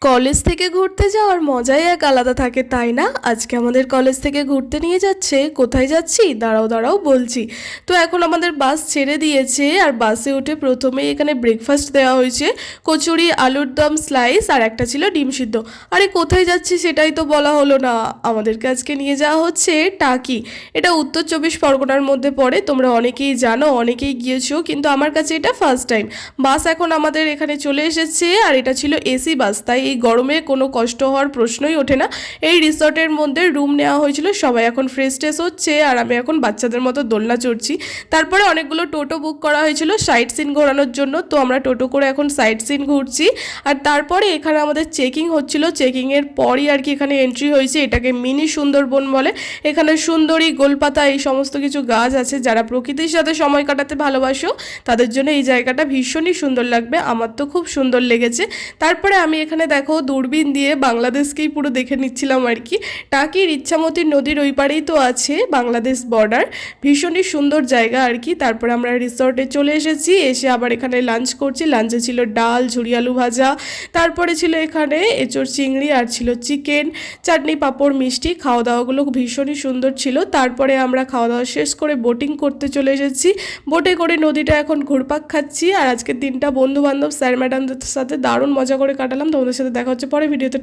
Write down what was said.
College থেকে ঘুরতে যাওয়ার মজাই এক আলাদা থাকে, তাই না? আজকে আমাদের কলেজ থেকে ঘুরতে নিয়ে যাচ্ছে। কোথায় যাচ্ছি দাঁড়াও দাঁড়াও বলছি। তো এখন আমাদের বাস ছেড়ে দিয়েছে, আর বাসে উঠে প্রথমেই এখানে ব্রেকফাস্ট দেওয়া হয়েছে, কচুরি, আলুর দম, স্লাইস, আর একটা ছিল ডিম সিদ্ধ। আরে কোথায় যাচ্ছি সেটাই তো বলা হলো না। আমাদেরকে আজকে নিয়ে যাওয়া হচ্ছে টাকি। এটা উত্তর 24 পরগনার মধ্যে পড়ে। তোমরা অনেকেই জানো, অনেকেই গিয়েছো, কিন্তু আমার কাছে এটা ফার্স্ট টাইম। বাস এখন আমাদের এখানে চলে এসেছে, আর এটা ছিল এসি বাস, তাই এই গরমে কোনো কষ্ট হওয়ার প্রশ্নই ওঠে না। এই রিসর্টের মধ্যে রুম নেওয়া হয়েছিল, সবাই এখন ফ্রেশ ট্রেশ হচ্ছে, আর আমি এখন বাচ্চাদের মতো দোলনা চড়ছি। তারপরে অনেকগুলো টোটো বুক করা হয়েছিল সাইট সিন ঘোরানোর জন্য, তো আমরা টোটো করে এখন সাইট সিন ঘুরছি। আর তারপরে এখানে আমাদের চেকিং হচ্ছিল, চেকিংয়ের পরই আর কি এখানে এন্ট্রি হয়েছে। এটাকে মিনি সুন্দরবন বলে। এখানে সুন্দরী, গোলপাতা, এই সমস্ত কিছু গাছ আছে। যারা প্রকৃতির সাথে সময় কাটাতে ভালোবাসো তাদের জন্য এই জায়গাটা ভীষণই সুন্দর লাগবে। আমার তো খুব সুন্দর লেগেছে। তারপরে আমি এখানে দেখো দূরবীন দিয়ে বাংলাদেশকেই পুরো দেখে নিচ্ছিলাম আর কি। টাকির ইচ্ছামতি নদীর ওই পারেই তো আছে বাংলাদেশ বর্ডার। ভীষণই সুন্দর জায়গা আর কি। তারপরে আমরা রিসর্টে চলে এসেছি, এসে আবার এখানে লাঞ্চ করছি। লাঞ্চে ছিল ডাল, ঝুরি আলু ভাজা, তারপরে ছিল এখানে এঁচোড় চিংড়ি, আর ছিল চিকেন, চাটনি, পাঁপড়, মিষ্টি। খাওয়া দাওয়াগুলো ভীষণই সুন্দর ছিল। তারপরে আমরা খাওয়া দাওয়া শেষ করে বোটিং করতে চলে এসেছি। বোটে করে নদীটা এখন ঘুরপাক খাচ্ছি। আর আজকের দিনটা বন্ধু বান্ধব, স্যার ম্যাডামদের সাথে দারুণ মজা করে কাটালাম। তোমাদের সাথে দেখা হচ্ছে পরে ভিডিওতে।